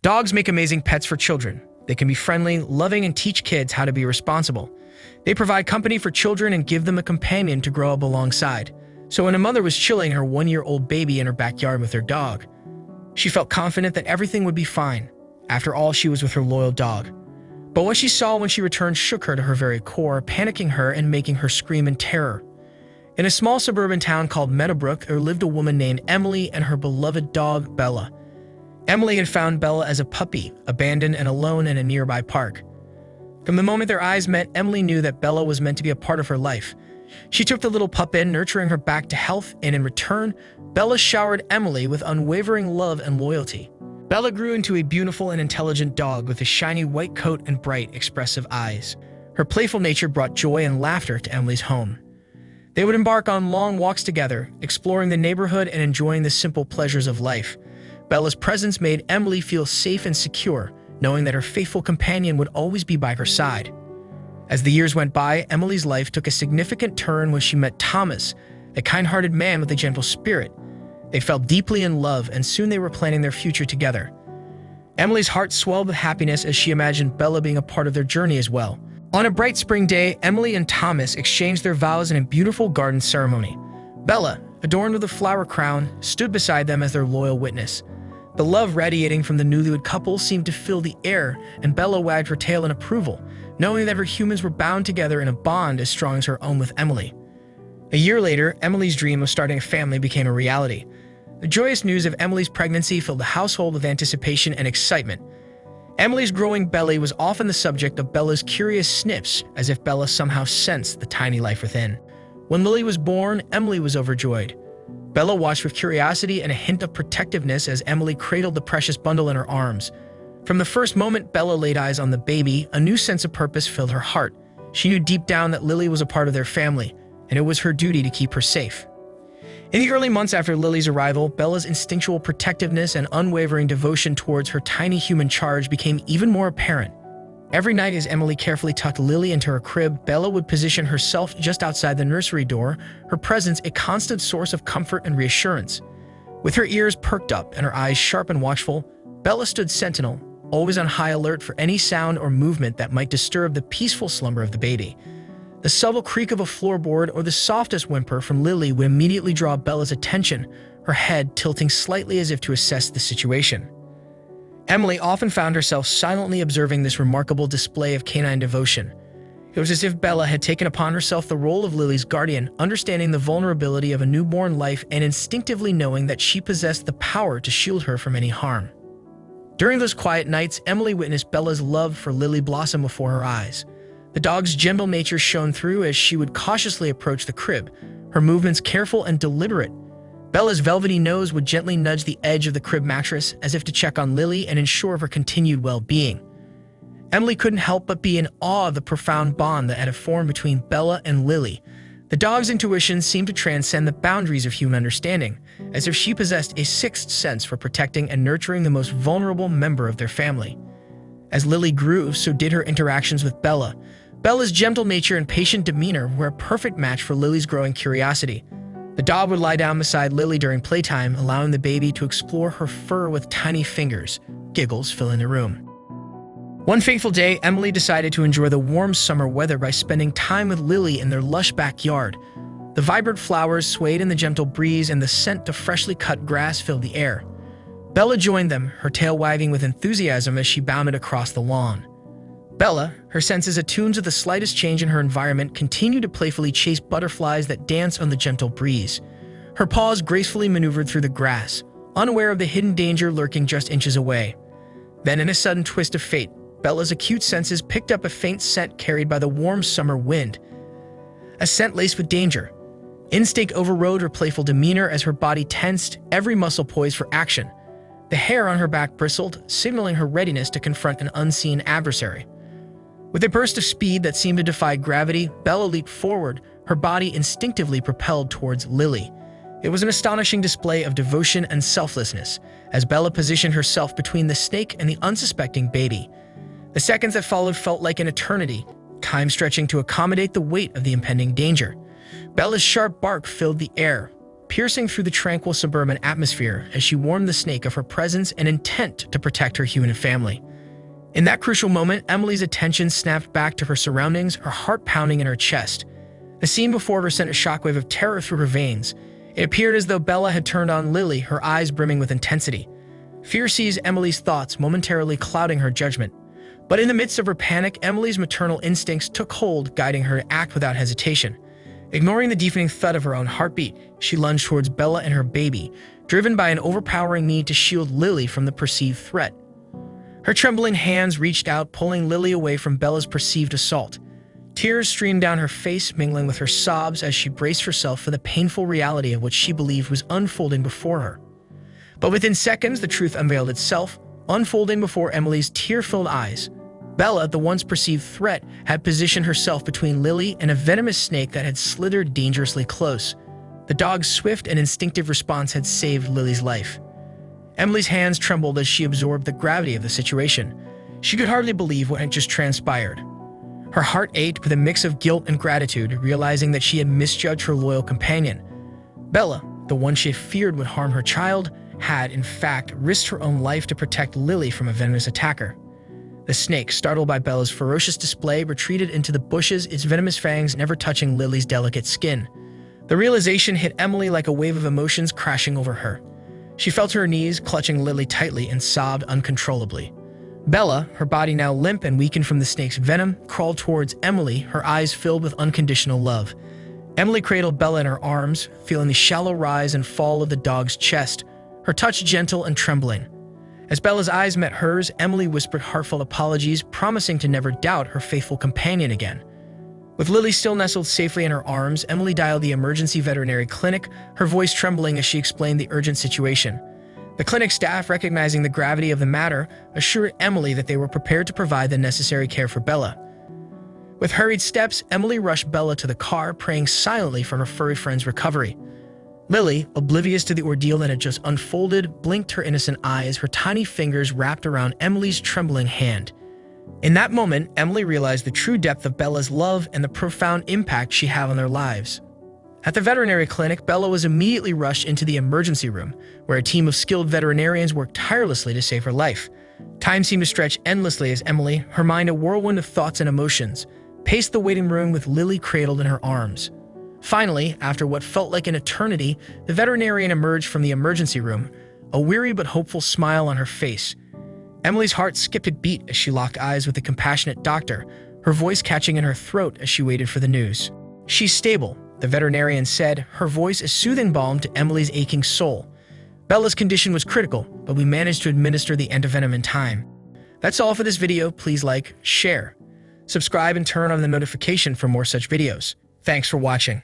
Dogs make amazing pets for children. They can be friendly, loving, and teach kids how to be responsible. They provide company for children and give them a companion to grow up alongside. So when a mother was chilling her 1-year-old baby in her backyard with her dog, she felt confident that everything would be fine. After all, she was with her loyal dog. But what she saw when she returned shook her to her very core, panicking her and making her scream in terror. In a small suburban town called Meadowbrook, there lived a woman named Emily and her beloved dog, Bella. Emily had found Bella as a puppy, abandoned and alone in a nearby park. From the moment their eyes met, Emily knew that Bella was meant to be a part of her life. She took the little pup in, nurturing her back to health, and in return, Bella showered Emily with unwavering love and loyalty. Bella grew into a beautiful and intelligent dog with a shiny white coat and bright, expressive eyes. Her playful nature brought joy and laughter to Emily's home. They would embark on long walks together, exploring the neighborhood and enjoying the simple pleasures of life. Bella's presence made Emily feel safe and secure, knowing that her faithful companion would always be by her side. As the years went by, Emily's life took a significant turn when she met Thomas, a kind-hearted man with a gentle spirit. They fell deeply in love, and soon they were planning their future together. Emily's heart swelled with happiness as she imagined Bella being a part of their journey as well. On a bright spring day, Emily and Thomas exchanged their vows in a beautiful garden ceremony. Bella, adorned with a flower crown, stood beside them as their loyal witness. The love radiating from the newlywed couple seemed to fill the air, and Bella wagged her tail in approval, knowing that her humans were bound together in a bond as strong as her own with Emily. A year later, Emily's dream of starting a family became a reality. The joyous news of Emily's pregnancy filled the household with anticipation and excitement. Emily's growing belly was often the subject of Bella's curious sniffs, as if Bella somehow sensed the tiny life within. When Lily was born, Emily was overjoyed. Bella watched with curiosity and a hint of protectiveness as Emily cradled the precious bundle in her arms. From the first moment Bella laid eyes on the baby, a new sense of purpose filled her heart. She knew deep down that Lily was a part of their family, and it was her duty to keep her safe. In the early months after Lily's arrival, Bella's instinctual protectiveness and unwavering devotion towards her tiny human charge became even more apparent. Every night as Emily carefully tucked Lily into her crib, Bella would position herself just outside the nursery door, her presence a constant source of comfort and reassurance. With her ears perked up and her eyes sharp and watchful, Bella stood sentinel, always on high alert for any sound or movement that might disturb the peaceful slumber of the baby. The subtle creak of a floorboard or the softest whimper from Lily would immediately draw Bella's attention, her head tilting slightly as if to assess the situation. Emily often found herself silently observing this remarkable display of canine devotion. It was as if Bella had taken upon herself the role of Lily's guardian, understanding the vulnerability of a newborn life and instinctively knowing that she possessed the power to shield her from any harm. During those quiet nights, Emily witnessed Bella's love for Lily blossom before her eyes. The dog's gentle nature shone through as she would cautiously approach the crib, her movements careful and deliberate. Bella's velvety nose would gently nudge the edge of the crib mattress as if to check on Lily and ensure of her continued well-being. Emily couldn't help but be in awe of the profound bond that had formed between Bella and Lily. The dog's intuition seemed to transcend the boundaries of human understanding, as if she possessed a sixth sense for protecting and nurturing the most vulnerable member of their family. As Lily grew, so did her interactions with Bella. Bella's gentle nature and patient demeanor were a perfect match for Lily's growing curiosity. The dog would lie down beside Lily during playtime, allowing the baby to explore her fur with tiny fingers, giggles filling the room. One fateful day, Emily decided to enjoy the warm summer weather by spending time with Lily in their lush backyard. The vibrant flowers swayed in the gentle breeze and the scent of freshly cut grass filled the air. Bella joined them, her tail wagging with enthusiasm as she bounded across the lawn. Bella, her senses attuned to the slightest change in her environment, continued to playfully chase butterflies that danced on the gentle breeze. Her paws gracefully maneuvered through the grass, unaware of the hidden danger lurking just inches away. Then, in a sudden twist of fate, Bella's acute senses picked up a faint scent carried by the warm summer wind. A scent laced with danger. Instinct overrode her playful demeanor as her body tensed, every muscle poised for action. The hair on her back bristled, signaling her readiness to confront an unseen adversary. With a burst of speed that seemed to defy gravity, Bella leaped forward, her body instinctively propelled towards Lily. It was an astonishing display of devotion and selflessness, as Bella positioned herself between the snake and the unsuspecting baby. The seconds that followed felt like an eternity, time stretching to accommodate the weight of the impending danger. Bella's sharp bark filled the air, piercing through the tranquil suburban atmosphere as she warned the snake of her presence and intent to protect her human family. In that crucial moment, Emily's attention snapped back to her surroundings, her heart pounding in her chest. The scene before her sent a shockwave of terror through her veins. It appeared as though Bella had turned on Lily, her eyes brimming with intensity. Fear seized Emily's thoughts, momentarily clouding her judgment. But in the midst of her panic, Emily's maternal instincts took hold, guiding her to act without hesitation. Ignoring the deafening thud of her own heartbeat, she lunged towards Bella and her baby, driven by an overpowering need to shield Lily from the perceived threat. Her trembling hands reached out, pulling Lily away from Bella's perceived assault. Tears streamed down her face, mingling with her sobs as she braced herself for the painful reality of what she believed was unfolding before her. But within seconds, the truth unveiled itself, unfolding before Emily's tear-filled eyes. Bella, the once perceived threat, had positioned herself between Lily and a venomous snake that had slithered dangerously close. The dog's swift and instinctive response had saved Lily's life. Emily's hands trembled as she absorbed the gravity of the situation. She could hardly believe what had just transpired. Her heart ached with a mix of guilt and gratitude, realizing that she had misjudged her loyal companion. Bella, the one she feared would harm her child, had, in fact, risked her own life to protect Lily from a venomous attacker. The snake, startled by Bella's ferocious display, retreated into the bushes, its venomous fangs never touching Lily's delicate skin. The realization hit Emily like a wave of emotions crashing over her. She fell to her knees, clutching Lily tightly, and sobbed uncontrollably. Bella, her body now limp and weakened from the snake's venom, crawled towards Emily, her eyes filled with unconditional love. Emily cradled Bella in her arms, feeling the shallow rise and fall of the dog's chest, her touch gentle and trembling. As Bella's eyes met hers, Emily whispered heartfelt apologies, promising to never doubt her faithful companion again. With Lily still nestled safely in her arms, Emily dialed the emergency veterinary clinic, her voice trembling as she explained the urgent situation. The clinic staff, recognizing the gravity of the matter, assured Emily that they were prepared to provide the necessary care for Bella. With hurried steps, Emily rushed Bella to the car, praying silently for her furry friend's recovery. Lily, oblivious to the ordeal that had just unfolded, blinked her innocent eyes, her tiny fingers wrapped around Emily's trembling hand. In that moment, Emily realized the true depth of Bella's love and the profound impact she had on their lives. At the veterinary clinic, Bella was immediately rushed into the emergency room, where a team of skilled veterinarians worked tirelessly to save her life. Time seemed to stretch endlessly as Emily, her mind a whirlwind of thoughts and emotions, paced the waiting room with Lily cradled in her arms. Finally, after what felt like an eternity, the veterinarian emerged from the emergency room, a weary but hopeful smile on her face. Emily's heart skipped a beat as she locked eyes with the compassionate doctor, her voice catching in her throat as she waited for the news. "She's stable," the veterinarian said, her voice a soothing balm to Emily's aching soul. "Bella's condition was critical, but we managed to administer the antivenom in time." That's all for this video. Please like, share, subscribe, and turn on the notification for more such videos. Thanks for watching.